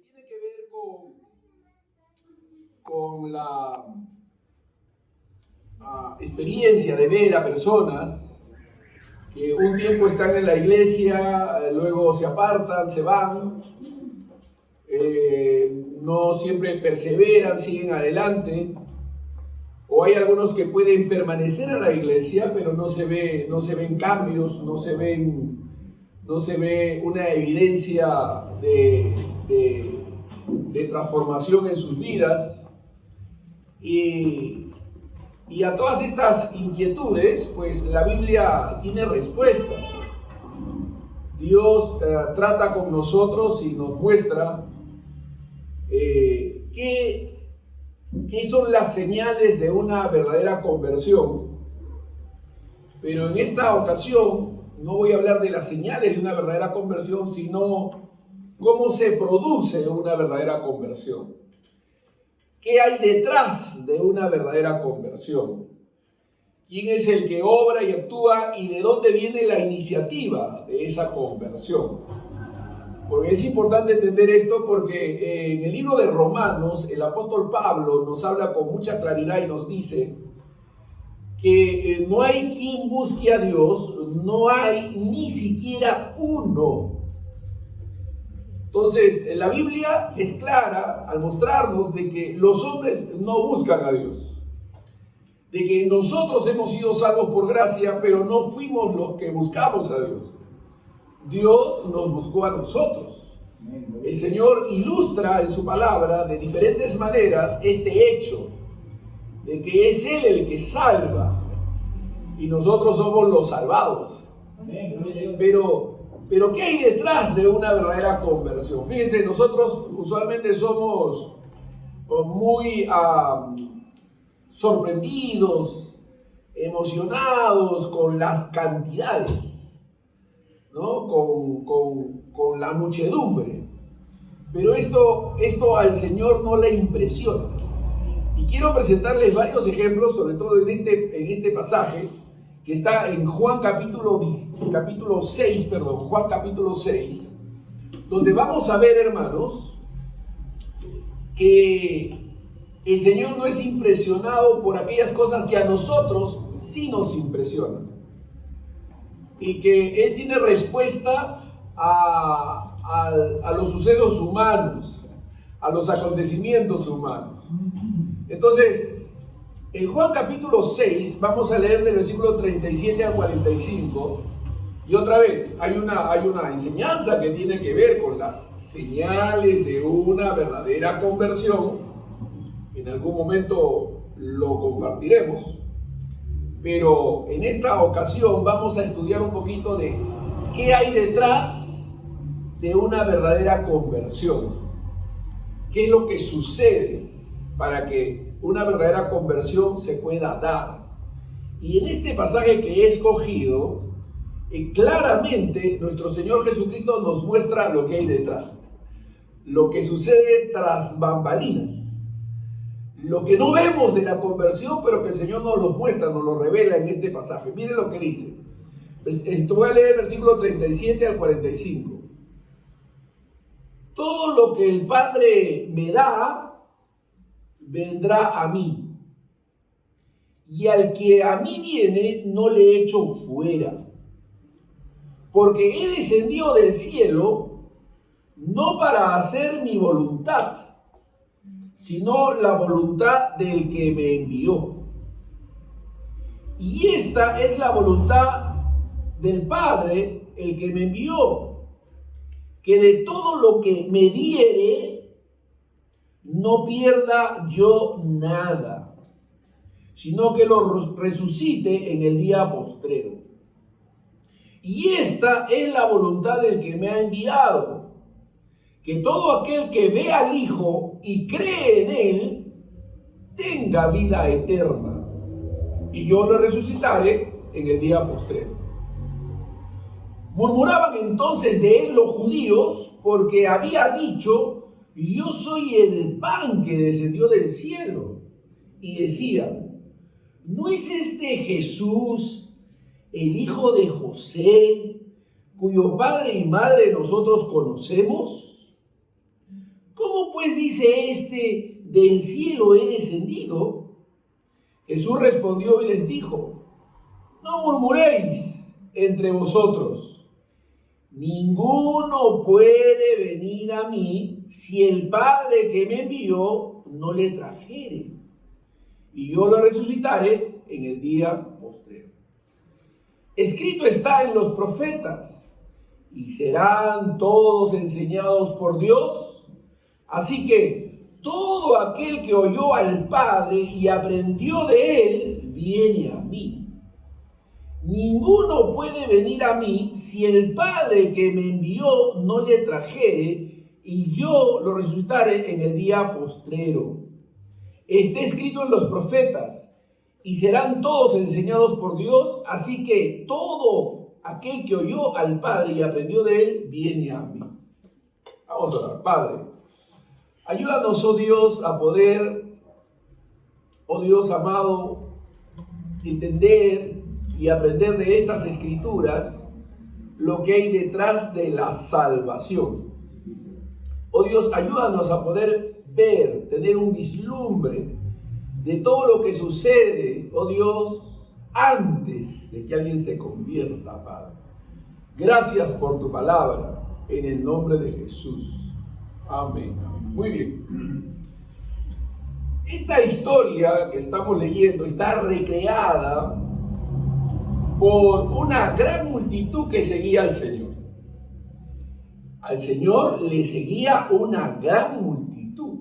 tiene que ver con la experiencia de ver a personas que un tiempo están en la iglesia, luego se apartan, se van, no siempre perseveran, siguen adelante, o hay algunos que pueden permanecer en la iglesia, pero no se ven cambios, no se ve una evidencia de transformación en sus vidas. Y a todas estas inquietudes, pues la Biblia tiene respuestas. Dios trata con nosotros y nos muestra qué son las señales de una verdadera conversión. Pero en esta ocasión no voy a hablar de las señales de una verdadera conversión, sino cómo se produce una verdadera conversión. ¿Qué hay detrás de una verdadera conversión? ¿Quién es el que obra y actúa y de dónde viene la iniciativa de esa conversión? Porque es importante entender esto porque en el libro de Romanos el apóstol Pablo nos habla con mucha claridad y nos dice que no hay quien busque a Dios, no hay ni siquiera uno. Entonces, la Biblia es clara al mostrarnos de que los hombres no buscan a Dios, de que nosotros hemos sido salvos por gracia, pero no fuimos los que buscamos a Dios. Dios nos buscó a nosotros. El Señor ilustra en su palabra de diferentes maneras este hecho, de que es Él el que salva y nosotros somos los salvados. Pero ¿qué hay detrás de una verdadera conversión? Fíjense, nosotros usualmente somos muy sorprendidos, emocionados con las cantidades, ¿no? Con la muchedumbre. Pero esto al Señor no le impresiona. Y quiero presentarles varios ejemplos, sobre todo en este pasaje, que está en Juan capítulo 6, donde vamos a ver, hermanos, que el Señor no es impresionado por aquellas cosas que a nosotros sí nos impresionan. Y que Él tiene respuesta a los sucesos humanos, a los acontecimientos humanos. Entonces, en Juan capítulo 6, vamos a leer del versículo 37 al 45, y otra vez, hay una enseñanza que tiene que ver con las señales de una verdadera conversión. En algún momento lo compartiremos, pero en esta ocasión vamos a estudiar un poquito de qué hay detrás de una verdadera conversión, qué es lo que sucede para que una verdadera conversión se pueda dar. Y en este pasaje que he escogido, claramente nuestro Señor Jesucristo nos muestra lo que hay detrás, lo que sucede tras bambalinas, lo que no vemos de la conversión, pero que el Señor nos lo muestra, nos lo revela en este pasaje. Miren lo que dice. Voy a leer el versículo 37 al 45. Todo lo que el Padre me da, vendrá a mí, y al que a mí viene no le echo fuera, porque he descendido del cielo no para hacer mi voluntad, sino la voluntad del que me envió. Y esta es la voluntad del Padre, el que me envió, que de todo lo que me diere, no pierda yo nada, sino que lo resucite en el día postrero. Y esta es la voluntad del que me ha enviado, que todo aquel que ve al Hijo y cree en Él, tenga vida eterna, y yo lo resucitaré en el día postrero. Murmuraban entonces de Él los judíos, porque había dicho: yo soy el pan que descendió del cielo. Y decían: ¿no es este Jesús, el hijo de José, cuyo padre y madre nosotros conocemos? pues dice este, del cielo he descendido? Jesús respondió y les dijo, no murmuréis entre vosotros. Ninguno puede venir a mí si el Padre que me envió no le trajere, y yo lo resucitaré en el día postrero. Escrito está en los profetas, y serán todos enseñados por Dios. Así que todo aquel que oyó al Padre y aprendió de él, viene a mí. Ninguno puede venir a mí si el Padre que me envió no le trajere, y yo lo resucitaré en el día postrero. Está escrito en los profetas, y serán todos enseñados por Dios. Así que todo aquel que oyó al Padre y aprendió de él, viene a mí. Vamos a orar. Padre, ayúdanos, oh Dios, a poder, oh Dios amado, entender y aprender de estas escrituras lo que hay detrás de la salvación. Oh Dios, ayúdanos a poder ver, tener un vislumbre de todo lo que sucede, oh Dios, antes de que alguien se convierta, Padre. Gracias por tu palabra, en el nombre de Jesús. Amén. Muy bien. Esta historia que estamos leyendo está recreada por una gran multitud que seguía al Señor. Al Señor le seguía una gran multitud.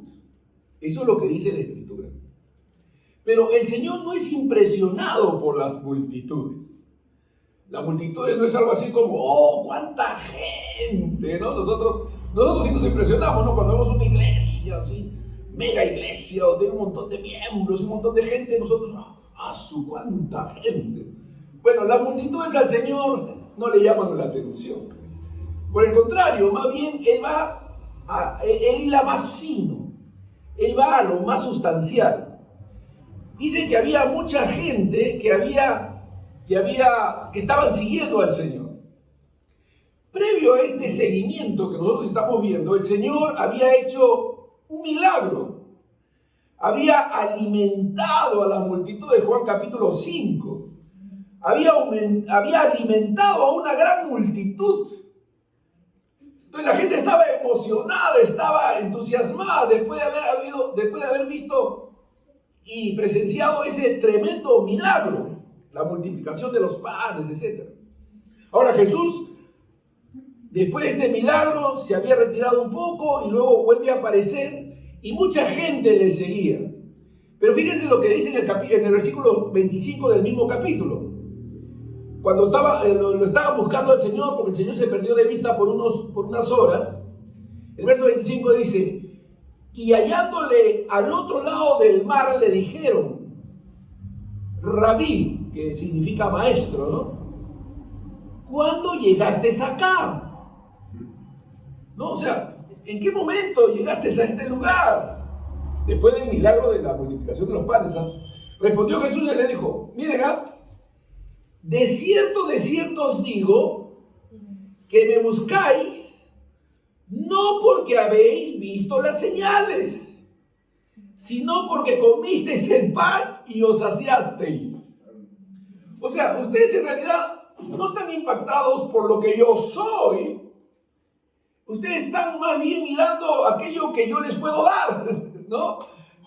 Eso es lo que dice la Escritura. Pero el Señor no es impresionado por las multitudes. La multitud no es algo así como, oh, cuánta gente, ¿no? Nosotros sí nos impresionamos, ¿no? Cuando vemos una iglesia así, mega iglesia, donde hay un montón de miembros, un montón de gente, nosotros, cuánta gente. Bueno, las multitudes al Señor no le llaman la atención. Por el contrario, más bien, Él hila más fino. Él va a lo más sustancial. Dice que había mucha gente que estaban siguiendo al Señor. Previo a este seguimiento que nosotros estamos viendo, el Señor había hecho un milagro. Había alimentado a la multitud de Juan capítulo 5. Había alimentado a una gran multitud. Entonces la gente estaba emocionada, estaba entusiasmada después de haber visto y presenciado ese tremendo milagro, la multiplicación de los panes, etc. Ahora Jesús, después de este milagro, se había retirado un poco y luego vuelve a aparecer y mucha gente le seguía. Pero fíjense lo que dice en el versículo 25 del mismo capítulo. Cuando lo estaban buscando al Señor, porque el Señor se perdió de vista por unas horas, el verso 25 dice, y hallándole al otro lado del mar le dijeron, Rabí, que significa maestro, ¿no? ¿Cuándo llegaste acá? ¿No? O sea, ¿en qué momento llegaste a este lugar? Después del milagro de la multiplicación de los panes, respondió Jesús y le dijo, miren, de cierto os digo, que me buscáis, no porque habéis visto las señales, sino porque comisteis el pan y os saciasteis. O sea, ustedes en realidad no están impactados por lo que yo soy. Ustedes están más bien mirando aquello que yo les puedo dar, ¿no?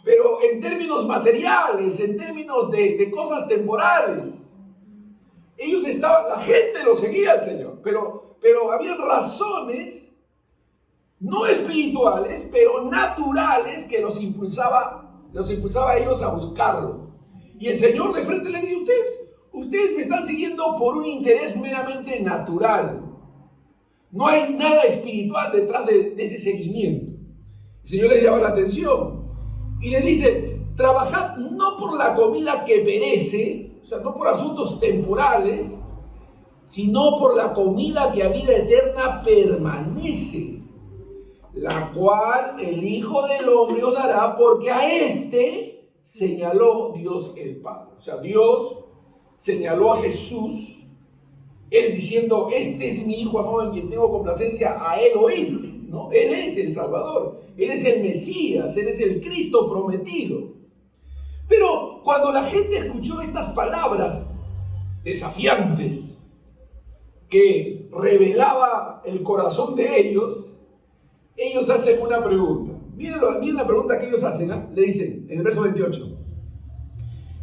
Pero en términos materiales, en términos de cosas temporales. La gente lo seguía al Señor, pero había razones no espirituales, pero naturales que los impulsaba a ellos a buscarlo. Y el Señor de frente le dice, ustedes me están siguiendo por un interés meramente natural. No hay nada espiritual detrás de ese seguimiento. El Señor les llama la atención y les dice, trabajad no por la comida que perece, o sea, no por asuntos temporales, sino por la comida que a vida eterna permanece, la cual el Hijo del Hombre os dará, porque a este señaló Dios el Padre. O sea, Dios señaló a Jesús, Él diciendo, este es mi Hijo amado en quien tengo complacencia, a Él oíd. ¿no? Él es el Salvador, Él es el Mesías, Él es el Cristo prometido. Pero cuando la gente escuchó estas palabras desafiantes que revelaba el corazón de ellos hacen una pregunta. Miren la pregunta que ellos hacen, ¿eh? Le dicen en el verso 28.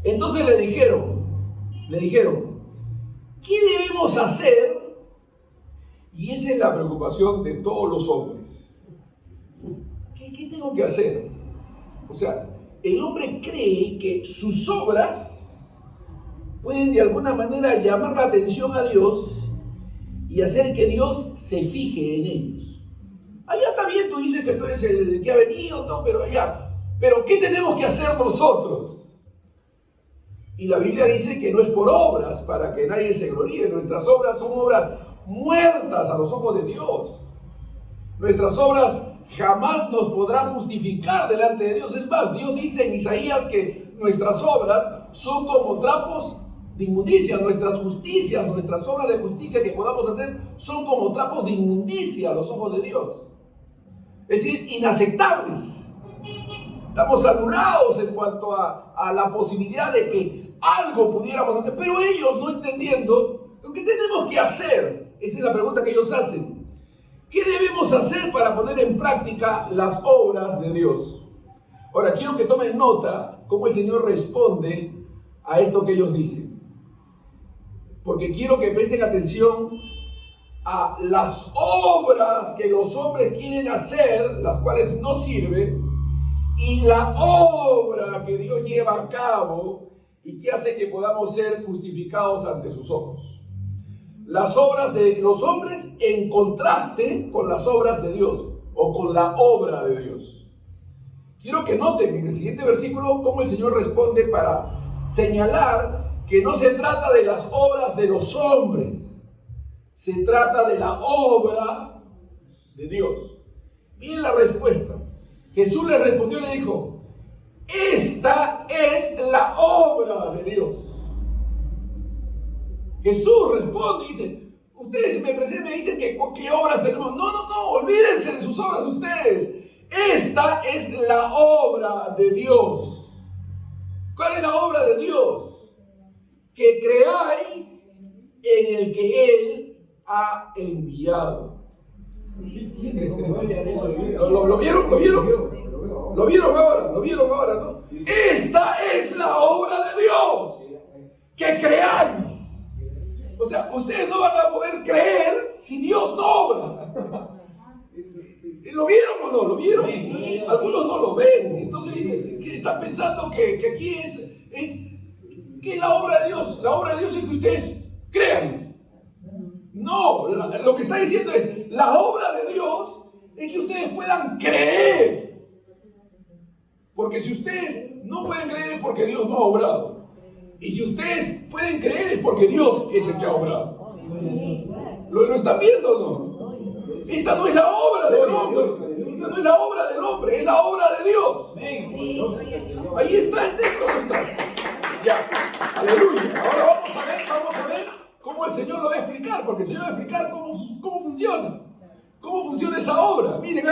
Entonces le dijeron, ¿qué debemos hacer? Y esa es la preocupación de todos los hombres. ¿Qué tengo que hacer? O sea, el hombre cree que sus obras pueden de alguna manera llamar la atención a Dios y hacer que Dios se fije en ellos. Allá está bien, tú dices que tú eres el que ha venido, todo, pero ¿qué tenemos que hacer nosotros? Y la Biblia dice que no es por obras para que nadie se gloríe. Nuestras obras son obras muertas a los ojos de Dios. Nuestras obras jamás nos podrán justificar delante de Dios. Es más, Dios dice en Isaías que nuestras obras son como trapos de inmundicia. Nuestras justicias, nuestras obras de justicia que podamos hacer son como trapos de inmundicia a los ojos de Dios. Es decir, inaceptables. Estamos anulados en cuanto a la posibilidad de que algo pudiéramos hacer. Pero ellos, no entendiendo lo que tenemos que hacer, esa es la pregunta que ellos hacen. ¿Qué debemos hacer para poner en práctica las obras de Dios? Ahora, quiero que tomen nota cómo el Señor responde a esto que ellos dicen. Porque quiero que presten atención a las obras que los hombres quieren hacer, las cuales no sirven, y la obra que Dios lleva a cabo y que hace que podamos ser justificados ante sus ojos. Las obras de los hombres en contraste con las obras de Dios o con la obra de Dios. Quiero que noten en el siguiente versículo cómo el Señor responde para señalar que no se trata de las obras de los hombres, se trata de la obra de Dios. Miren la respuesta. Jesús le respondió y le dijo: esta es la obra de Dios. Jesús responde y dice: ustedes me dicen que qué obras tenemos. No, olvídense de sus obras ustedes. Esta es la obra de Dios. ¿Cuál es la obra de Dios? Que creáis en el que Él ha enviado. ¿Lo vieron? ¿Lo vieron ahora, ¿no? Esta es la obra de Dios. Que creáis. O sea, ustedes no van a poder creer si Dios no obra. ¿Lo vieron o no? ¿Lo vieron? Algunos no lo ven. Entonces ¿qué están pensando que aquí es ¿qué es la obra de Dios? La obra de Dios es que ustedes crean. No, lo que está diciendo es: la obra de Dios es que ustedes puedan creer. Porque si ustedes no pueden creer es porque Dios no ha obrado. Y si ustedes pueden creer es porque Dios es el que ha obrado. ¿Lo están viendo o no? Esta no es la obra del hombre. Esta no es la obra del hombre, es la obra de Dios. Ahí está el texto, ¿no está? Ya, aleluya. Ahora vamos a ver cómo el Señor lo va a explicar, porque el Señor va a explicar cómo funciona. ¿Cómo funciona esa obra? Miren,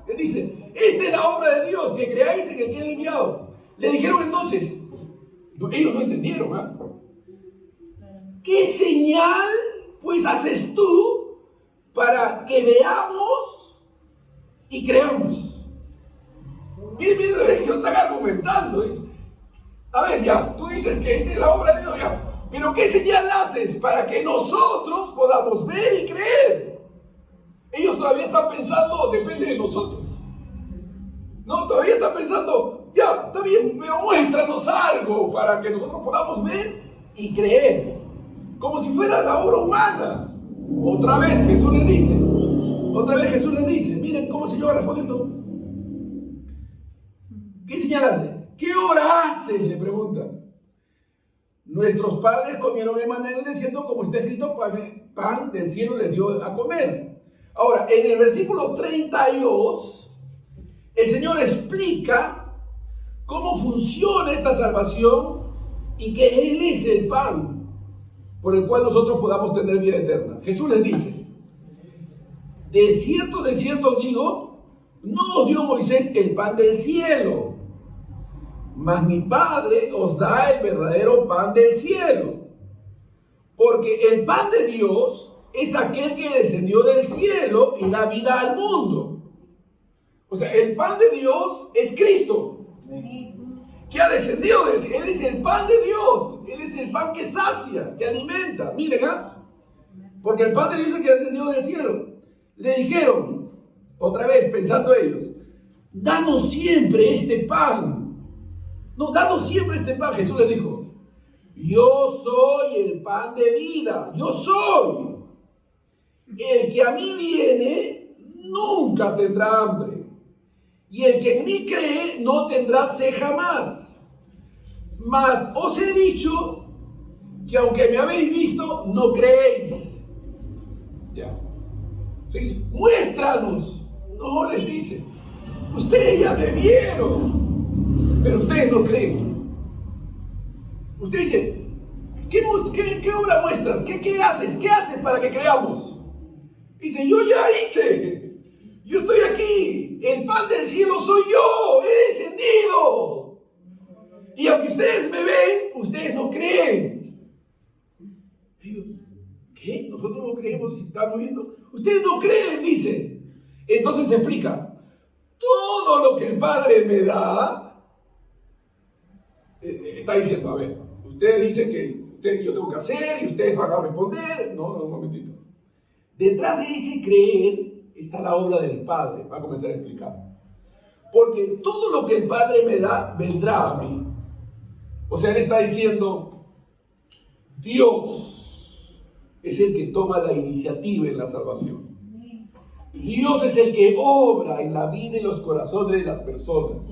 Él dice: esta es la obra de Dios, que creáis en el que Él ha enviado. Le dijeron entonces, ellos no entendieron, ¿qué señal pues haces tú para que veamos y creamos? Miren, ellos están argumentando. Dice: a ver, ya, tú dices que esa es la obra de Dios, ya, pero ¿qué señal haces para que nosotros podamos ver y creer? Ellos todavía están pensando, depende de nosotros. No, todavía están pensando, ya, está bien, pero muéstranos algo para que nosotros podamos ver y creer. Como si fuera la obra humana. Otra vez Jesús les dice, miren cómo el Señor va respondiendo. ¿Qué señal hace? ¿Qué obra hace? Le preguntan. Nuestros padres comieron en maná en el desierto, como está escrito, pan del cielo les dio a comer. Ahora, en el versículo 32, el Señor explica cómo funciona esta salvación y que Él es el pan por el cual nosotros podamos tener vida eterna. Jesús les dice: de cierto os digo, no os dio Moisés el pan del cielo, mas mi Padre os da el verdadero pan del cielo. Porque el pan de Dios es aquel que descendió del cielo y da vida al mundo. O sea, el pan de Dios es Cristo, que ha descendido del cielo. Él es el pan de Dios. Él es el pan que sacia, que alimenta. Miren, porque el pan de Dios es el que ha descendido del cielo. Le dijeron, otra vez pensando ellos, danos siempre este pan. No, danos siempre este pan. Jesús les dijo, yo soy el pan de vida. Yo soy. El que a mí viene nunca tendrá hambre. Y el que en mí cree no tendrá sed jamás. Mas os he dicho que aunque me habéis visto, no creéis. Ya. Sí, muéstranos. No, les dice. Ustedes ya me vieron, pero ustedes no creen. Usted dice, ¿qué obra muestras? ¿Qué haces? ¿Qué haces para que creamos? Dice, yo ya hice. Yo estoy aquí. El pan del cielo soy yo. He descendido. Y aunque ustedes me ven, ustedes no creen. Ellos, ¿qué? Nosotros no creemos si estamos viendo. Ustedes no creen, dice. Entonces se explica. Todo lo que el Padre me da, está diciendo, a ver, ustedes dicen que yo tengo que hacer y ustedes van a responder. No, un momentito. Detrás de ese creer está la obra del Padre. Va a comenzar a explicar. Porque todo lo que el Padre me da, vendrá a mí. O sea, él está diciendo, Dios es el que toma la iniciativa en la salvación. Dios es el que obra en la vida y los corazones de las personas.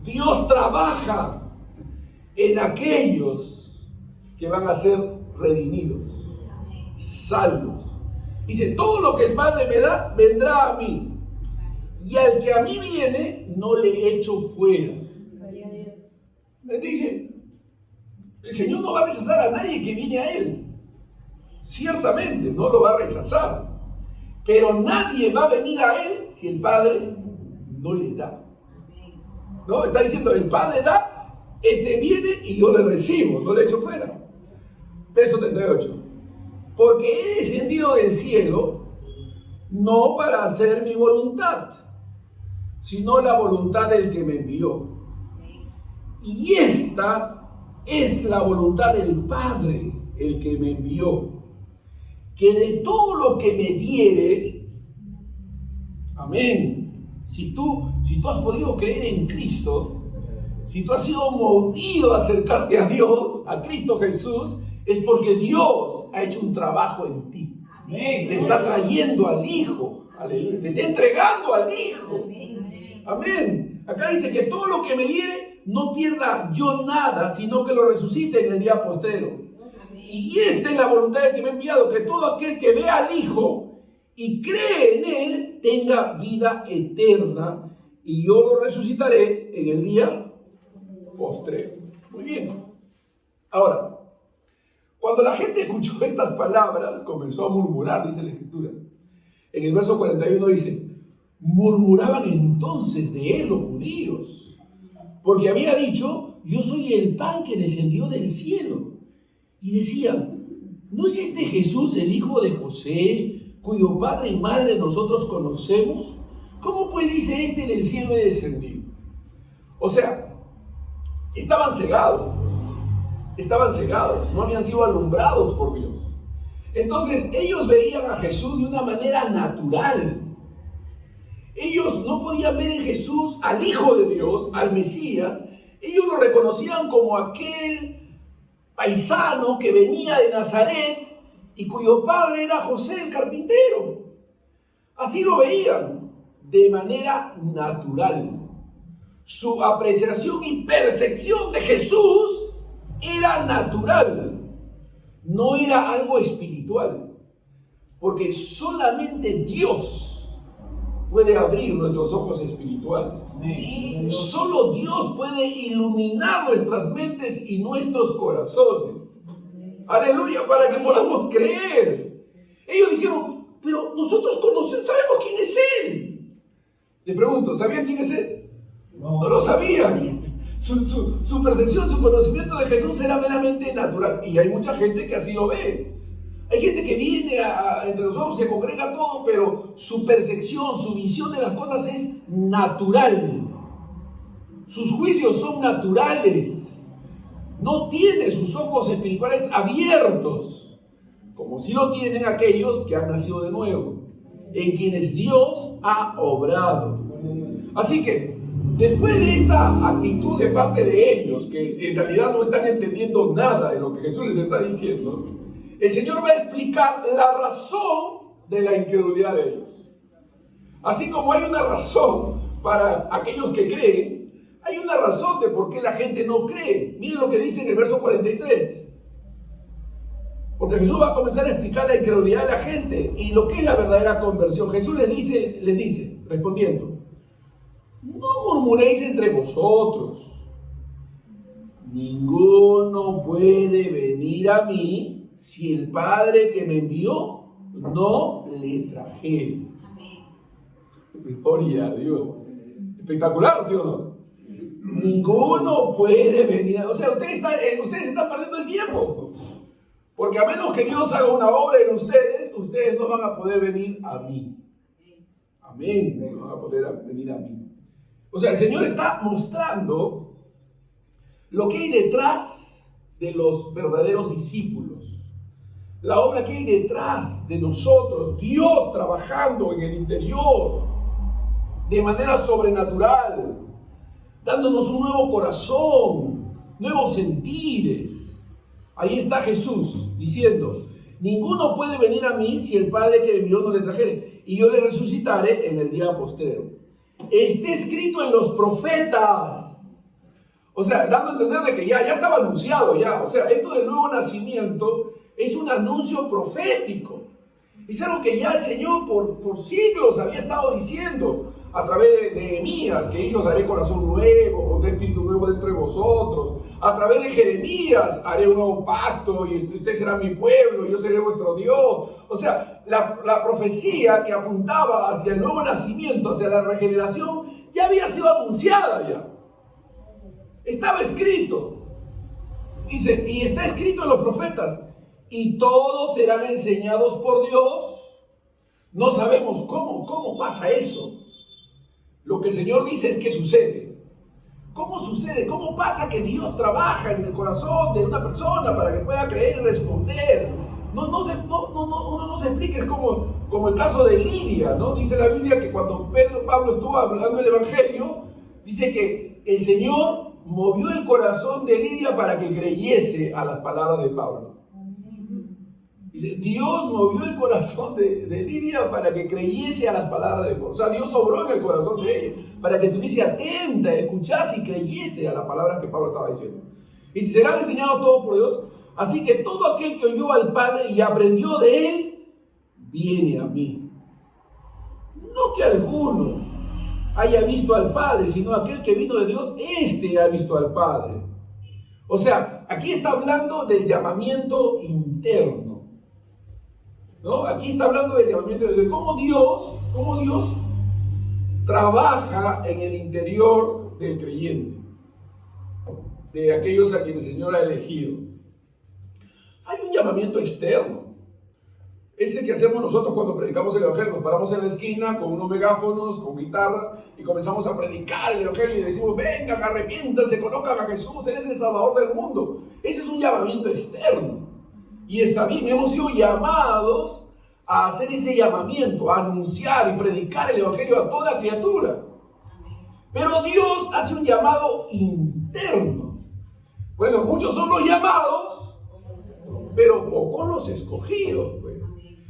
Dios trabaja en aquellos que van a ser redimidos, salvos. Dice, todo lo que el Padre me da, vendrá a mí. Y al que a mí viene, no le echo fuera. Dice, el Señor no va a rechazar a nadie que viene a Él. Ciertamente, no lo va a rechazar. Pero nadie va a venir a Él si el Padre no le da. ¿No? Está diciendo, el Padre da, este viene y yo le recibo, no le echo fuera. Verso 38. Porque he descendido del cielo no para hacer mi voluntad, sino la voluntad del que me envió. Y esta es la voluntad del Padre, el que me envió, que de todo lo que me diere, amén. Si tú has podido creer en Cristo, si tú has sido movido a acercarte a Dios, a Cristo Jesús, es porque Dios ha hecho un trabajo en ti. Amén. Te está trayendo al Hijo. Aleluya. Te está entregando al Hijo. Amén. Acá dice que todo lo que me diere, no pierda yo nada, sino que lo resucite en el día postrero. Y esta es la voluntad del que me ha enviado, que todo aquel que vea al Hijo y cree en Él, tenga vida eterna, y yo lo resucitaré en el día postrero. Muy bien. Ahora, cuando la gente escuchó estas palabras, comenzó a murmurar, dice la Escritura. En el verso 41 dice, murmuraban entonces de él los judíos, porque había dicho, yo soy el pan que descendió del cielo. Y decían, ¿no es este Jesús el hijo de José, cuyo padre y madre nosotros conocemos? ¿Cómo pues dice este del cielo he descendido? O sea, estaban cegados, no habían sido alumbrados por Dios. Entonces ellos veían a Jesús de una manera natural. Ellos no podían ver en Jesús al Hijo de Dios, al Mesías. Ellos lo reconocían como aquel paisano que venía de Nazaret y cuyo padre era José el carpintero. Así lo veían de manera natural. Su apreciación y percepción de Jesús era natural, no era algo espiritual, porque solamente Dios puede abrir nuestros ojos espirituales. Sí. Solo Dios puede iluminar nuestras mentes y nuestros corazones. Aleluya, para que podamos creer. Ellos dijeron, pero nosotros sabemos quién es Él. Le pregunto, ¿sabían quién es Él? No lo sabían. Su percepción, su conocimiento de Jesús era meramente natural. Y hay mucha gente que así lo ve. Hay gente que viene entre nosotros, se congrega todo, pero su percepción, su visión de las cosas es natural. Sus juicios son naturales. No tiene sus ojos espirituales abiertos, como si lo tienen aquellos que han nacido de nuevo, en quienes Dios ha obrado. Así que, después de esta actitud de parte de ellos, que en realidad no están entendiendo nada de lo que Jesús les está diciendo, el Señor va a explicar la razón de la incredulidad de ellos. Así como hay una razón para aquellos que creen, hay una razón de por qué la gente no cree. Miren lo que dice en el verso 43. Porque Jesús va a comenzar a explicar la incredulidad de la gente y lo que es la verdadera conversión. Jesús les dice, respondiendo, no murmuréis entre vosotros. Ninguno puede venir a mí si el Padre que me envió no le trajere. Gloria a Dios. Espectacular, ¿sí o no? Ninguno puede venir. O sea, ustedes están perdiendo el tiempo. Porque a menos que Dios haga una obra en ustedes no van a poder venir a mí. Amén. No van a poder venir a mí. O sea, el Señor está mostrando lo que hay detrás de los verdaderos discípulos. La obra que hay detrás de nosotros, Dios trabajando en el interior de manera sobrenatural, dándonos un nuevo corazón, nuevos sentires. Ahí está Jesús diciendo, ninguno puede venir a mí si el Padre que me envió no le trajere, y yo le resucitaré en el día postrero. Está escrito en los profetas. O sea, dando a entender de que ya estaba anunciado ya. O sea, esto del nuevo nacimiento es un anuncio profético. Es algo que ya el Señor por siglos había estado diciendo a través de Nehemías, que dice, os daré corazón nuevo, pondré espíritu nuevo dentro de vosotros. A través de Jeremías, haré un nuevo pacto y usted será mi pueblo y yo seré vuestro Dios. O sea, la profecía que apuntaba hacia el nuevo nacimiento, hacia la regeneración, ya había sido anunciada ya. Estaba escrito. Dice, y está escrito en los profetas, y todos serán enseñados por Dios. No sabemos cómo pasa eso. Lo que el Señor dice es que sucede. ¿Cómo sucede? ¿Cómo pasa que Dios trabaja en el corazón de una persona para que pueda creer y responder? Uno no se explica, es como el caso de Lidia, ¿no? Dice la Biblia que cuando Pablo estuvo hablando del Evangelio, dice que el Señor movió el corazón de Lidia para que creyese a las palabras de Pablo. Dice, Dios movió el corazón de Lidia para que creyese a las palabras de Pablo. O sea, Dios obró en el corazón de ella para que estuviese atenta, escuchase y creyese a las palabras que Pablo estaba diciendo. Y si serán enseñados todos por Dios, así que todo aquel que oyó al Padre y aprendió de Él, viene a mí. No que alguno haya visto al Padre, sino aquel que vino de Dios, este ha visto al Padre. O sea, aquí está hablando del llamamiento interno, ¿no? Aquí está hablando del llamamiento de cómo Dios trabaja en el interior del creyente, de aquellos a quienes el Señor ha elegido. Hay un llamamiento externo. Es el que hacemos nosotros cuando predicamos el Evangelio. Nos paramos en la esquina con unos megáfonos, con guitarras y comenzamos a predicar el Evangelio y decimos, vengan, arrepiéntanse, conozcan a Jesús, Él es el Salvador del mundo. Ese es un llamamiento externo. Y está bien, hemos sido llamados a hacer ese llamamiento, a anunciar y predicar el Evangelio a toda criatura. Pero Dios hace un llamado interno. Por eso muchos son los llamados, pero pocos los escogidos, pues.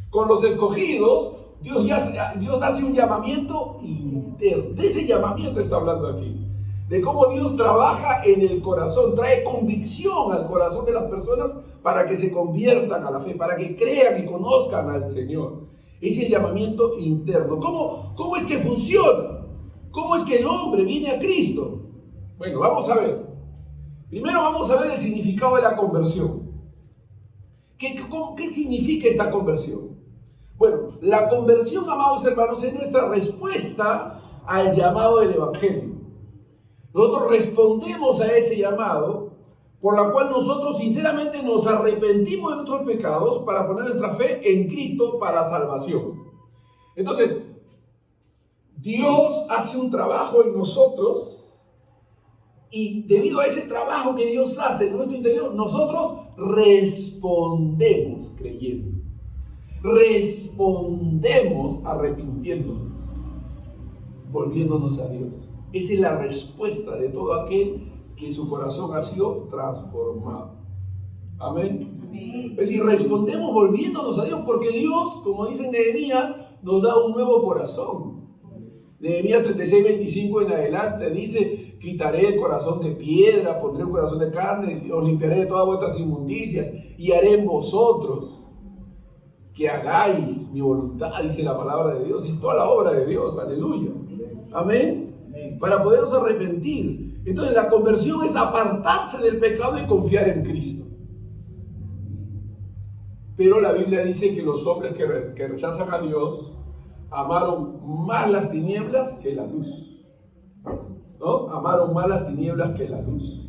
Con los escogidos, Dios hace un llamamiento interno. De ese llamamiento está hablando aquí. De cómo Dios trabaja en el corazón, trae convicción al corazón de las personas para que se conviertan a la fe, para que crean y conozcan al Señor. Ese llamamiento interno. ¿Cómo es que funciona? ¿Cómo es que el hombre viene a Cristo? Bueno, vamos a ver. Primero vamos a ver el significado de la conversión. ¿Qué significa esta conversión? Bueno, la conversión, amados hermanos, es nuestra respuesta al llamado del Evangelio. Nosotros respondemos a ese llamado, por la cual nosotros sinceramente nos arrepentimos de nuestros pecados para poner nuestra fe en Cristo para salvación. Entonces, Dios hace un trabajo en nosotros y debido a ese trabajo que Dios hace en nuestro interior, nosotros respondemos creyendo. Respondemos arrepintiéndonos, volviéndonos a Dios. Esa es la respuesta de todo aquel que su corazón ha sido transformado. Amén. Amén. Es decir, respondemos volviéndonos a Dios, porque Dios, como dice Nehemías, nos da un nuevo corazón. Nehemías 36:25 en adelante dice: quitaré el corazón de piedra, pondré un corazón de carne, os limpiaré de todas vuestras inmundicias y haré en vosotros que hagáis mi voluntad, dice la palabra de Dios. Es toda la obra de Dios, aleluya. Amén. Para podernos arrepentir. Entonces la conversión es apartarse del pecado y confiar en Cristo. Pero la Biblia dice que los hombres que rechazan a Dios amaron más las tinieblas que la luz, ¿no? Amaron más las tinieblas que la luz.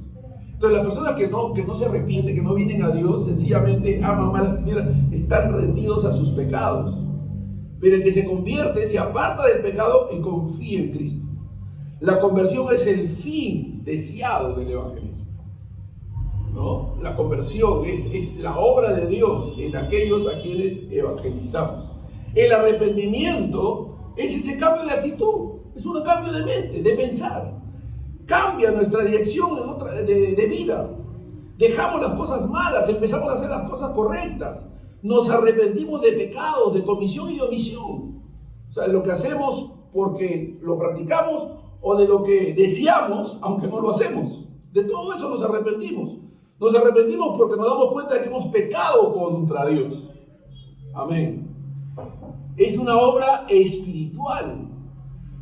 Entonces las personas que no se arrepienten, que no vienen a Dios, sencillamente aman más las tinieblas, están rendidos a sus pecados. Pero el que se convierte se aparta del pecado y confía en Cristo. La conversión es el fin deseado del evangelismo, ¿no? La conversión es la obra de Dios en aquellos a quienes evangelizamos. El arrepentimiento es ese cambio de actitud, es un cambio de mente, de pensar. Cambia nuestra dirección de vida. Dejamos las cosas malas, empezamos a hacer las cosas correctas. Nos arrepentimos de pecados, de comisión y de omisión. O sea, de lo que hacemos porque lo practicamos o de lo que deseamos, aunque no lo hacemos. De todo eso nos arrepentimos. Nos arrepentimos porque nos damos cuenta de que hemos pecado contra Dios. Amén. Es una obra espiritual.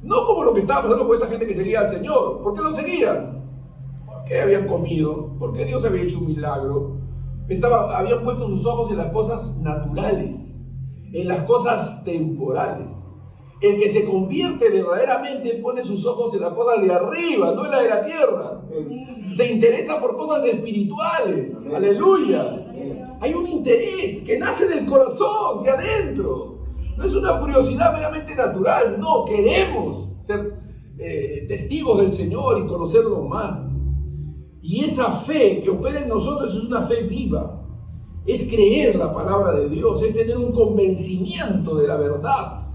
No como lo que estaba pasando con esta gente que seguía al Señor. ¿Por qué lo seguían? Porque habían comido, porque Dios había hecho un milagro. Habían puesto sus ojos en las cosas naturales, en las cosas temporales. El que se convierte verdaderamente pone sus ojos en las cosas de arriba, no en las de la tierra. Se interesa por cosas espirituales. Aleluya. Hay un interés que nace del corazón, de adentro. No es una curiosidad meramente natural. No, queremos ser testigos del Señor y conocerlo más. Y esa fe que opera en nosotros es una fe viva. Es creer la palabra de Dios, es tener un convencimiento de la verdad,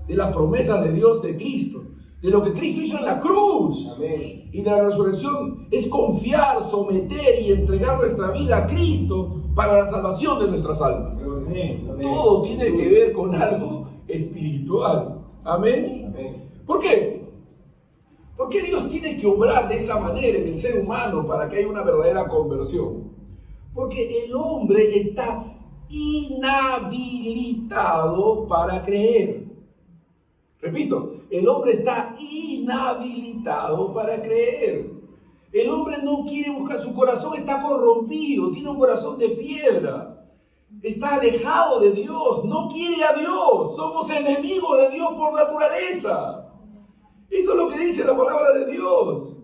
de las promesas de Dios, de Cristo, de lo que Cristo hizo en la cruz. Amén. Y la resurrección es confiar, someter y entregar nuestra vida a Cristo para la salvación de nuestras almas. Amén. Todo tiene que ver con algo espiritual. Amén. Amén. ¿Por qué? ¿Por qué Dios tiene que obrar de esa manera en el ser humano para que haya una verdadera conversión? Porque el hombre está inhabilitado para creer. Repito, el hombre está inhabilitado para creer. El hombre no quiere buscar, su corazón está corrompido, tiene un corazón de piedra, está alejado de Dios, no quiere a Dios, somos enemigos de Dios por naturaleza. Eso es lo que dice la palabra de Dios.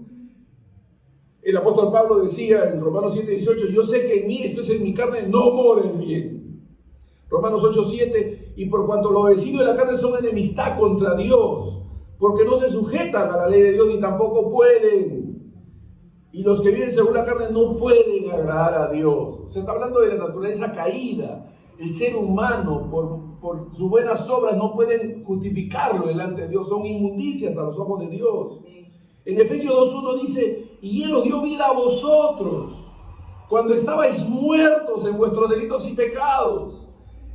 El apóstol Pablo decía en Romanos 7:18, yo sé que en mí, esto es en mi carne, no mora el bien. Romanos 8:7, y por cuanto los vecinos de la carne son enemistad contra Dios, porque no se sujetan a la ley de Dios ni tampoco pueden. Y los que viven según la carne no pueden agradar a Dios. Se está hablando de la naturaleza caída. El ser humano, por sus buenas obras, no pueden justificarlo delante de Dios. Son inmundicias a los ojos de Dios. En Efesios 2:1 dice, y Él os dio vida a vosotros, cuando estabais muertos en vuestros delitos y pecados,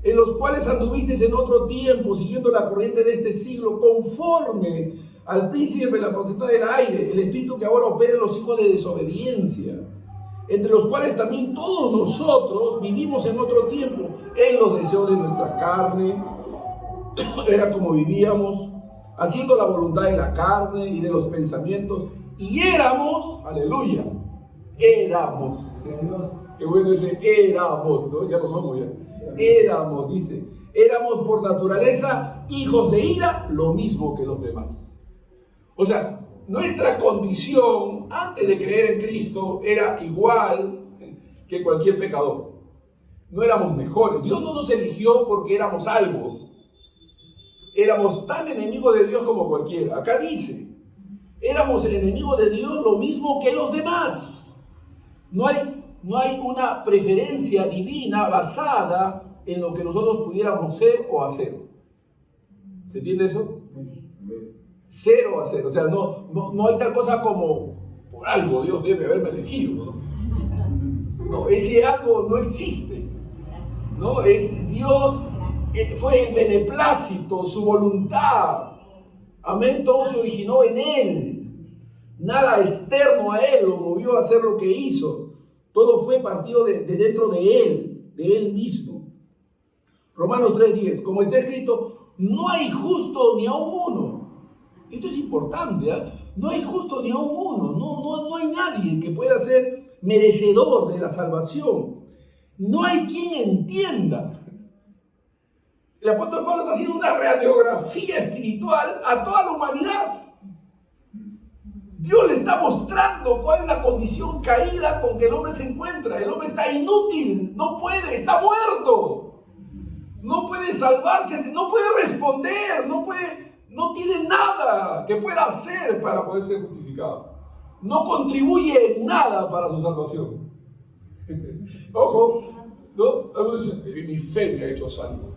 en los cuales anduvisteis en otro tiempo, siguiendo la corriente de este siglo, conforme al príncipe de la potestad del aire, el espíritu que ahora opera en los hijos de desobediencia, entre los cuales también todos nosotros vivimos en otro tiempo, en los deseos de nuestra carne, era como vivíamos, haciendo la voluntad de la carne y de los pensamientos, y éramos, aleluya, éramos, qué bueno ese éramos, ¿no? Ya lo somos ya. Éramos, dice, éramos por naturaleza hijos de ira, lo mismo que los demás. O sea, nuestra condición antes de creer en Cristo era igual que cualquier pecador. No éramos mejores. Dios no nos eligió porque éramos algo. Éramos tan enemigos de Dios como cualquiera. Acá dice, éramos el enemigo de Dios lo mismo que los demás. No hay una preferencia divina basada en lo que nosotros pudiéramos ser o hacer. ¿Se entiende eso? Ser o hacer. O sea, no hay tal cosa como por algo Dios debe haberme elegido, ¿no? No, ese algo no existe, ¿no? Es Dios, fue el beneplácito, su voluntad. Amén, todo se originó en Él. Nada externo a Él lo movió a hacer lo que hizo. Todo fue partido de dentro de Él mismo. Romanos 3:10, como está escrito, no hay justo ni aun uno. Esto es importante, ¿eh? No hay justo ni aun uno. No hay nadie que pueda ser merecedor de la salvación. No hay quien entienda. El apóstol Pablo está haciendo una radiografía espiritual a toda la humanidad. Dios le está mostrando cuál es la condición caída con que el hombre se encuentra. El hombre está inútil, no puede, está muerto. No puede salvarse, no puede responder, no tiene nada que pueda hacer para poder ser justificado. No contribuye en nada para su salvación. Ojo, ¿no? Algunos dicen, mi fe me ha hecho salvo.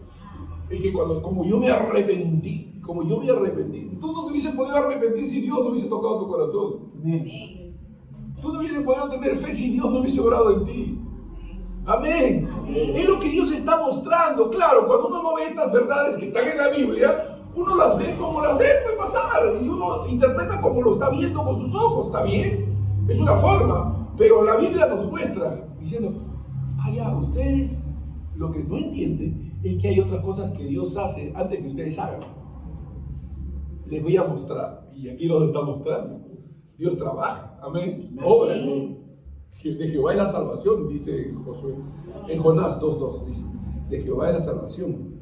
Es que como yo me arrepentí, tú no te hubieses podido arrepentir si Dios no hubiese tocado tu corazón. Tú no hubieses podido tener fe si Dios no hubiese obrado en ti. Amén. Es lo que Dios está mostrando. Claro, cuando uno no ve estas verdades que están en la Biblia, uno las ve como las ve, puede pasar, y uno interpreta como lo está viendo con sus ojos. Está bien, es una forma, pero la Biblia nos muestra diciendo, ustedes lo que no entienden es que hay otras cosas que Dios hace antes que ustedes hagan. Les voy a mostrar, y aquí los está mostrando. Dios trabaja, amén, obra. De Jehová es la salvación, dice Josué, en Jonás 2:2, dice, de Jehová es la salvación.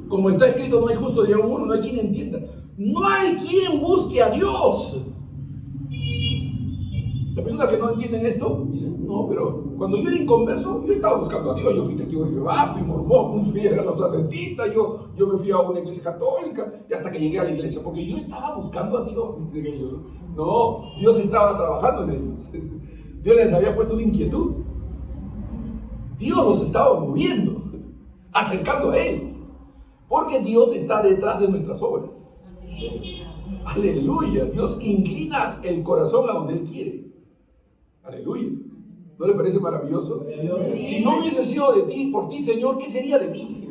Como está escrito, no hay justo ni aun uno, no hay quien entienda. No hay quien busque a Dios. La persona que no entienden esto, dice, no, pero cuando yo era inconverso, yo estaba buscando a Dios. Yo fui testigo de Jehová, fui mormón, fui a los adventistas, yo me fui a una iglesia católica, y hasta que llegué a la iglesia, porque yo estaba buscando a Dios. No, Dios estaba trabajando en ellos. Dios les había puesto una inquietud. Dios los estaba moviendo, acercando a Él. Porque Dios está detrás de nuestras obras. Aleluya. Dios inclina el corazón a donde Él quiere. Aleluya. ¿No le parece maravilloso? Si no hubiese sido de ti, por ti, Señor, ¿qué sería de mí?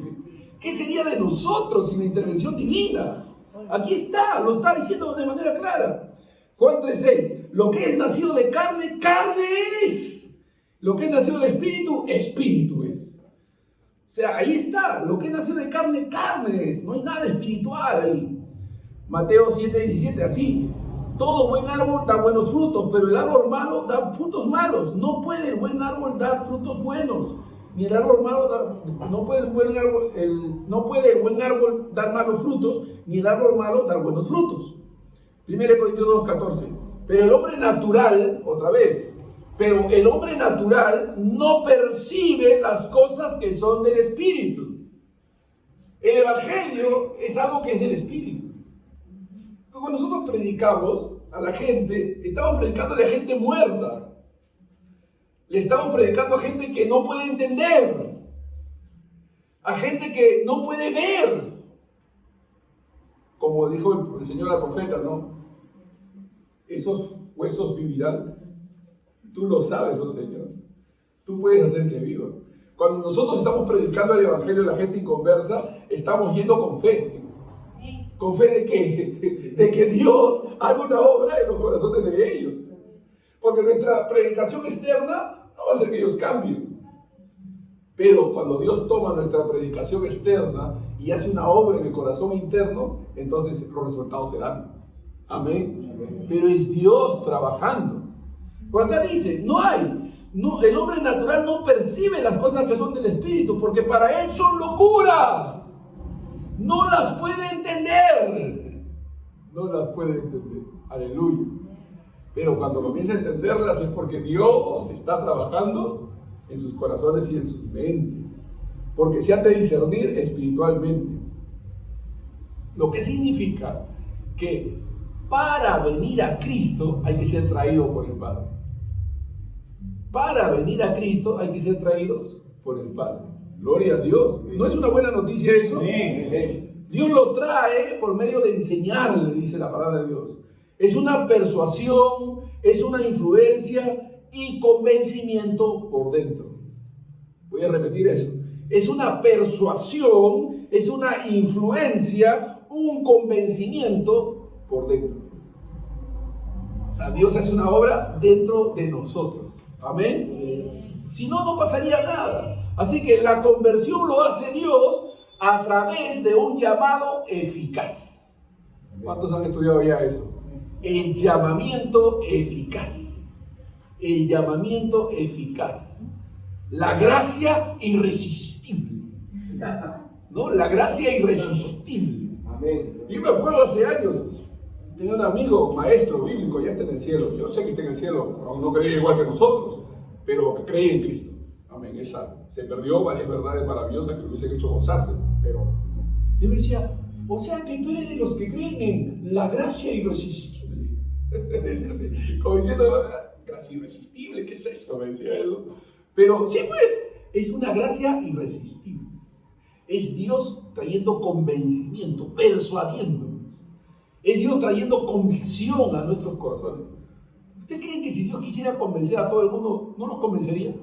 ¿Qué sería de nosotros sin la intervención divina? Aquí está, lo está diciendo de manera clara. Juan 3:6. Lo que es nacido de carne, carne es. Lo que es nacido del espíritu, espíritu es. O sea, ahí está, lo que nació de carne, carne es, no hay nada espiritual ahí. Mateo 7:17, así, todo buen árbol da buenos frutos, pero el árbol malo da frutos malos. No puede el buen árbol dar frutos buenos, ni el árbol malo no puede el buen árbol dar malos frutos, ni el árbol malo dar buenos frutos. 1 Corintios 2:14, pero el hombre natural, otra vez, pero el hombre natural no percibe las cosas que son del Espíritu. El Evangelio es algo que es del Espíritu. Cuando nosotros predicamos a la gente, estamos predicando a la gente muerta. Le estamos predicando a gente que no puede entender. A gente que no puede ver. Como dijo el Señor al profeta, ¿no? Esos huesos vivirán. Tú lo sabes, oh Señor. Tú puedes hacer que vivan. Cuando nosotros estamos predicando el Evangelio a la gente inconversa, estamos yendo con fe. ¿Con fe de qué? De que Dios haga una obra en los corazones de ellos. Porque nuestra predicación externa no va a hacer que ellos cambien. Pero cuando Dios toma nuestra predicación externa y hace una obra en el corazón interno, entonces los resultados se dan. Amén. Pero es Dios trabajando. Pues acá dice, el hombre natural no percibe las cosas que son del Espíritu, porque para él son locura. No las puede entender. No las puede entender. Aleluya. Pero cuando comienza a entenderlas es porque Dios está trabajando en sus corazones y en sus mentes. Porque se han de discernir espiritualmente. Lo que significa que para venir a Cristo hay que ser traído por el Padre. Para venir a Cristo hay que ser traídos por el Padre. Gloria a Dios. ¿No es una buena noticia eso? Dios lo trae por medio de enseñarle, dice la palabra de Dios. Es una persuasión, es una influencia y convencimiento por dentro. Voy a repetir eso. Es una persuasión, es una influencia, un convencimiento por dentro. O sea, Dios hace una obra dentro de nosotros. Amén. Si no, no pasaría nada. Así que la conversión lo hace Dios a través de un llamado eficaz. ¿Cuántos han estudiado ya eso? El llamamiento eficaz. El llamamiento eficaz. La gracia irresistible. ¿No? La gracia irresistible. Yo me acuerdo hace años, tenía un amigo, maestro bíblico, ya está en el cielo. Yo sé que está en el cielo, aún no creía igual que nosotros, pero creía en Cristo. Amén, es salvo. Se perdió varias verdades maravillosas que lo hubiesen hecho gozarse, pero él me decía, o sea que tú eres de los que creen en la gracia irresistible. Como diciendo, gracia irresistible, ¿qué es eso? Me decía él. Pero sí, pues, es una gracia irresistible. Es Dios trayendo convencimiento, persuadiéndonos. Es Dios trayendo convicción a nuestros corazones. ¿Ustedes creen que si Dios quisiera convencer a todo el mundo, no nos convencería?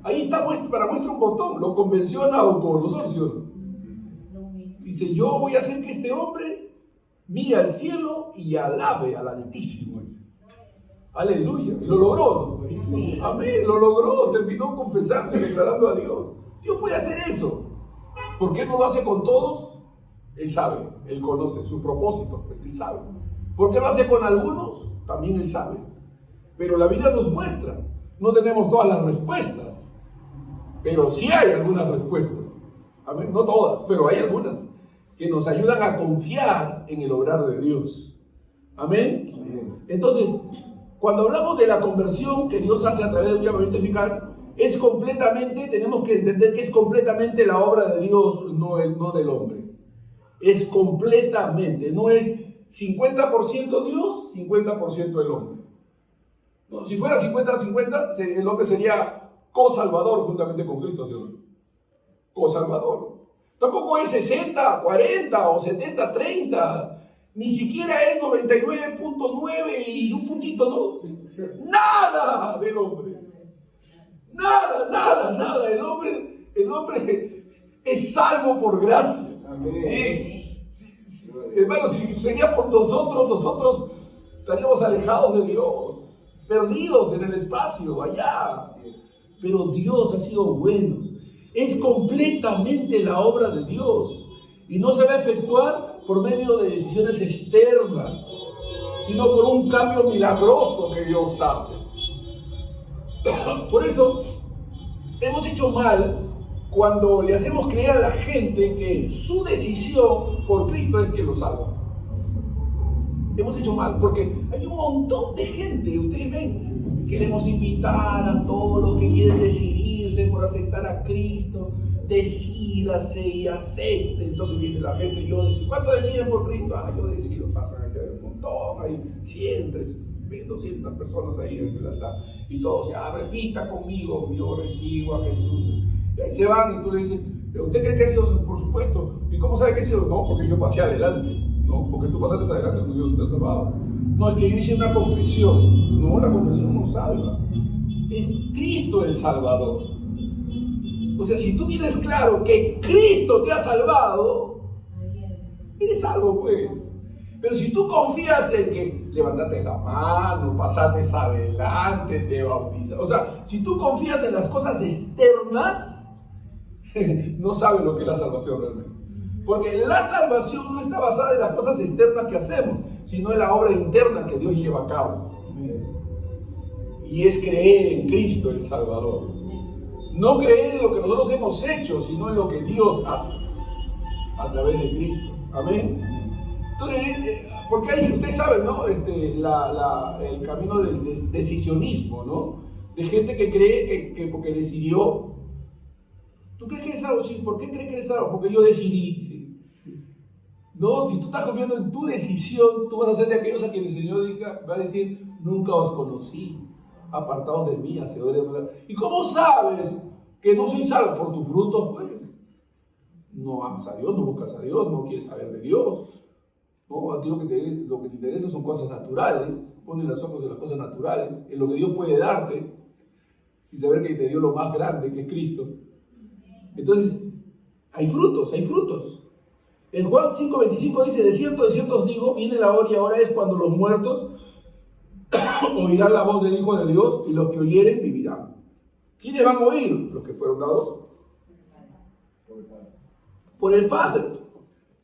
Ahí está para muestra un botón, lo convenció a Nabucodonosor, ¿sí o no? Dice, yo voy a hacer que este hombre mire al cielo y alabe al Altísimo. Aleluya, y lo logró, ¿no? Sí. Amén, lo logró, terminó confesando y declarando a Dios. Dios puede hacer eso. ¿Por qué no lo hace con todos? Él sabe, Él conoce sus propósitos, pues Él sabe. ¿Por qué lo hace con algunos? También Él sabe. Pero la Biblia nos muestra, no tenemos todas las respuestas, pero sí hay algunas respuestas. Amén, no todas, pero hay algunas que nos ayudan a confiar en el obrar de Dios. Amén. Entonces, cuando hablamos de la conversión que Dios hace a través de un llamamiento eficaz, es completamente, tenemos que entender que es completamente la obra de Dios, no del hombre. Es completamente, no es 50% Dios, 50% el hombre. No, si fuera 50-50, el hombre sería co-salvador juntamente con Cristo, ¿sí o no? Co-salvador. Tampoco es 60-40 o 70-30. Ni siquiera es 99.9 y un puntito, ¿no? Nada del hombre. Nada. El hombre es salvo por gracia. Amén. Hermano, si sería por nosotros estaríamos alejados de Dios, perdidos en el espacio, allá. Pero Dios ha sido bueno. Es completamente la obra de Dios. Y no se va a efectuar por medio de decisiones externas, sino por un cambio milagroso que Dios hace. Por eso, hemos hecho mal cuando le hacemos creer a la gente que su decisión por Cristo es que lo salva. Hemos hecho mal, porque hay un montón de gente, ustedes ven, queremos invitar a todos los que quieren decidirse por aceptar a Cristo, decídase y acepte. Entonces viene la gente, yo decido. ¿Cuánto deciden por Cristo? Yo decido, pasan aquí un montón, hay 100, 200 personas ahí en el altar, y todos, repita conmigo, yo recibo a Jesús. Y ahí se van y tú le dices, ¿usted cree que ha sido? Por supuesto. ¿Y cómo sabe que ha sido? No, porque yo pasé adelante. No, porque tú pasaste adelante, no, Dios te ha salvado. No, es que yo hice una confesión. No, la confesión no salva. Es Cristo el Salvador. O sea, si tú tienes claro que Cristo te ha salvado, eres salvo, pues. Pero si tú confías en que levantate la mano, pasaste adelante, te bautizas, o sea, si tú confías en las cosas externas, no sabes lo que es la salvación realmente. Porque la salvación no está basada en las cosas externas que hacemos, sino en la obra interna que Dios lleva a cabo. Y es creer en Cristo el Salvador. No creer en lo que nosotros hemos hecho, sino en lo que Dios hace a través de Cristo. Amén. Entonces, porque ahí ustedes saben, ¿no? El camino del decisionismo, ¿no? De gente que cree que porque decidió. ¿Tú crees que eres salvo? Sí. ¿Por qué crees que eres salvo? Porque yo decidí. No, si tú estás confiando en tu decisión, tú vas a ser de aquellos a quienes el Señor va a decir, nunca os conocí, apartados de mí, hacedores de maldad. ¿Y cómo sabes que no soy salvo? Por tus frutos, pues. No amas a Dios, no buscas a Dios, no quieres saber de Dios. No, a ti lo que te interesa son cosas naturales. Pones los ojos en las cosas naturales, en lo que Dios puede darte, sin saber que te dio lo más grande, que es Cristo. Entonces, hay frutos, hay frutos. En Juan 5:25 dice, de cierto os digo, viene la hora y ahora es cuando los muertos oirán la voz del Hijo de Dios y los que oyeren vivirán. ¿Quiénes van a oír? Los que fueron dados por el Padre.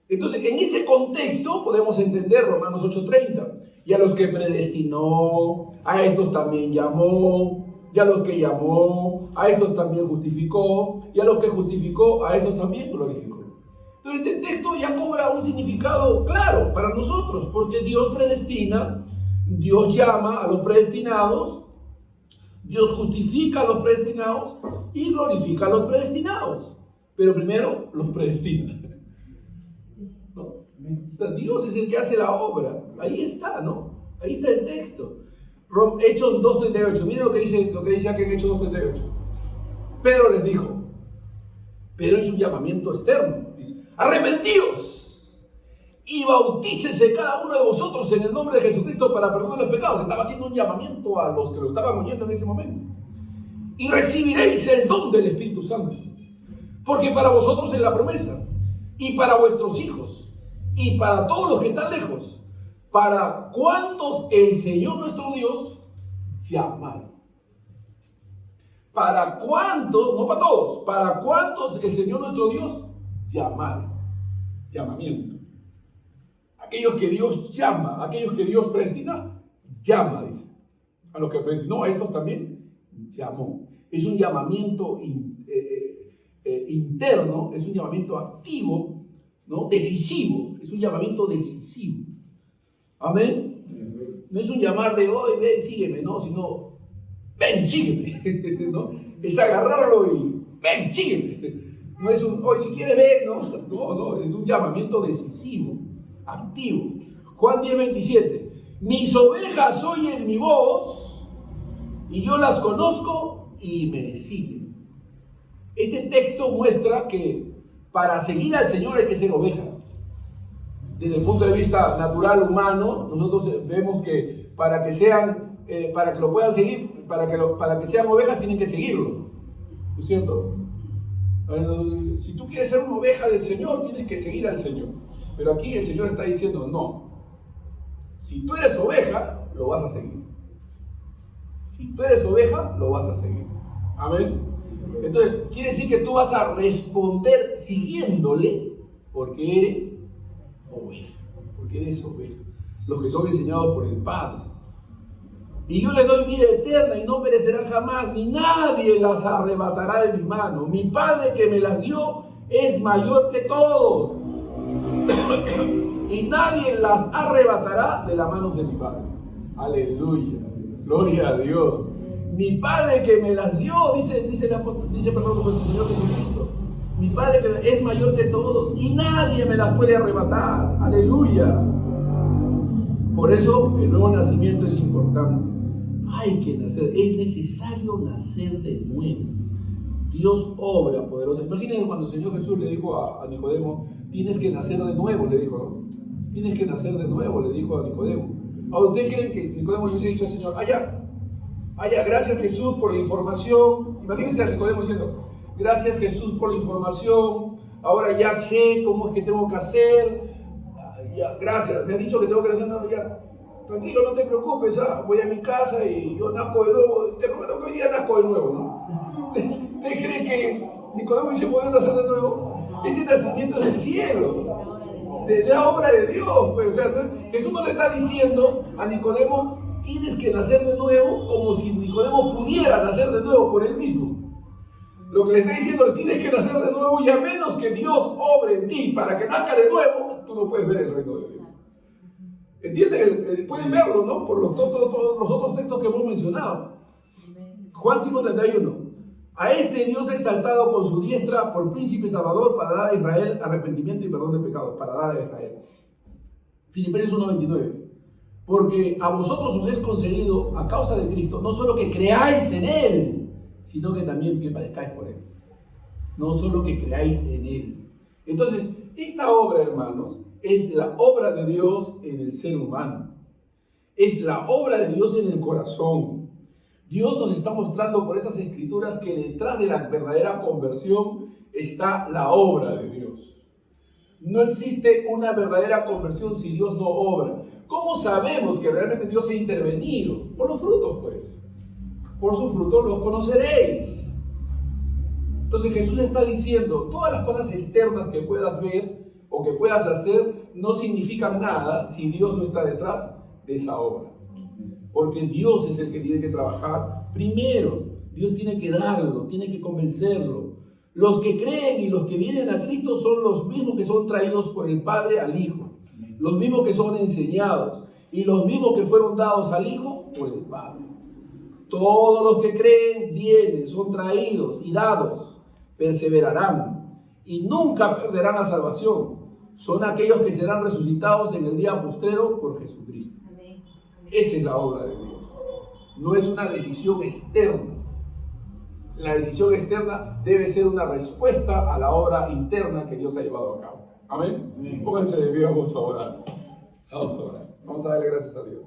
Entonces, en ese contexto podemos entender Romanos 8:30. Y a los que predestinó, a estos también llamó, y a los que llamó, a estos también justificó, y a los que justificó, a estos también glorificó. Entonces, este texto ya cobra un significado claro para nosotros, porque Dios predestina, Dios llama a los predestinados, Dios justifica a los predestinados y glorifica a los predestinados. Pero primero los predestina. ¿No? O sea, Dios es el que hace la obra. Ahí está, ¿no? Ahí está el texto. Hechos 2:38. Miren lo que dice aquí en Hechos 2:38. Pedro les dijo, Pedro es un llamamiento externo. Dice, arrepentíos y bautícese cada uno de vosotros en el nombre de Jesucristo para perdón de los pecados. Estaba haciendo un llamamiento a los que lo estaban oyendo en ese momento. Y recibiréis el don del Espíritu Santo. Porque para vosotros es la promesa, y para vuestros hijos, y para todos los que están lejos, para cuantos el Señor nuestro Dios llamare. Para cuantos, no para todos, para cuantos el Señor nuestro Dios llamare. Llamamiento. Aquellos que Dios llama, aquellos que Dios predestina, llama, dice. A los que predestinó, a estos también llamó. Es un llamamiento interno, es un llamamiento activo, ¿no? Decisivo, es un llamamiento decisivo. Amén. No es un llamar de hoy, ven, sígueme, no, sino ven, sígueme, ¿no? Es agarrarlo y ven, sígueme. No es un, hoy si quieres ver, no, es un llamamiento decisivo, activo. Juan 10:27, mis ovejas oyen mi voz y yo las conozco y me siguen. Este texto muestra que para seguir al Señor hay que ser oveja. Desde el punto de vista natural, humano, nosotros vemos que para que lo puedan seguir, para que sean ovejas tienen que seguirlo. ¿No es cierto? Si tú quieres ser una oveja del Señor, tienes que seguir al Señor. Pero aquí el Señor está diciendo, no. Si tú eres oveja, lo vas a seguir. Si tú eres oveja, lo vas a seguir. Amén. Entonces, quiere decir que tú vas a responder siguiéndole porque eres oveja. Porque eres oveja. Los que son enseñados por el Padre. Y yo les doy vida eterna y no perecerán jamás, ni nadie las arrebatará de mi mano. Mi Padre que me las dio es mayor que todos. Y nadie las arrebatará de la mano de mi Padre. Aleluya. Gloria a Dios. Mi Padre que me las dio, dice nuestro Señor Jesucristo. Mi Padre que es mayor que todos y nadie me las puede arrebatar. Aleluya. Por eso el nuevo nacimiento es importante. Hay que nacer, es necesario nacer de nuevo. Dios obra poderosa. Imagínense cuando el Señor Jesús le dijo a Nicodemo, tienes que nacer de nuevo, le dijo, ¿no? Tienes que nacer de nuevo, le dijo a Nicodemo. Ahora, ¿ustedes creen que Nicodemo le hubiese dicho al Señor, gracias Jesús por la información? Imagínense a Nicodemo diciendo, gracias Jesús por la información, ahora ya sé cómo es que tengo que hacer, ya, gracias, me has dicho que tengo que hacer, no, ya, tranquilo, no te preocupes, voy a mi casa y yo nazco de nuevo, te prometo que hoy día nazco de nuevo, ¿no? ¿Te crees que Nicodemo dice poder nacer de nuevo? Ese nacimiento es del cielo, de la obra de Dios, pues, o sea, Jesús no le está diciendo a Nicodemo, tienes que nacer de nuevo, como si Nicodemo pudiera nacer de nuevo por él mismo. Lo que le está diciendo es: tienes que nacer de nuevo, y a menos que Dios obre en ti para que nazca de nuevo, tú no puedes ver el reino de Dios. ¿Entienden? Pueden verlo, ¿no? Por los otros textos que hemos mencionado. Juan 5:31. A este Dios ha exaltado con su diestra por príncipe salvador para dar a Israel arrepentimiento y perdón de pecados, para dar a Israel. Filipenses 1:29. Porque a vosotros os es concedido a causa de Cristo, no solo que creáis en Él, sino que también que padezcáis por Él. No solo que creáis en Él. Entonces, esta obra, hermanos, es la obra de Dios en el ser humano. Es la obra de Dios en el corazón. Dios nos está mostrando por estas escrituras que detrás de la verdadera conversión está la obra de Dios. No existe una verdadera conversión si Dios no obra. ¿Cómo sabemos que realmente Dios ha intervenido? Por los frutos, pues. Por sus frutos los conoceréis. Entonces Jesús está diciendo: todas las cosas externas que puedas ver o que puedas hacer no significan nada si Dios no está detrás de esa obra. Porque Dios es el que tiene que trabajar primero. Dios tiene que darlo, tiene que convencerlo. Los que creen y los que vienen a Cristo son los mismos que son traídos por el Padre al Hijo. Los mismos que son enseñados. Y los mismos que fueron dados al Hijo por el Padre. Todos los que creen vienen, son traídos y dados. Perseverarán y nunca perderán la salvación. Son aquellos que serán resucitados en el día postrero por Jesucristo. Esa es la obra de Dios. No es una decisión externa. La decisión externa debe ser una respuesta a la obra interna que Dios ha llevado a cabo. Amén. Pónganse de pie, vamos a orar. Vamos a orar. Vamos a darle gracias a Dios.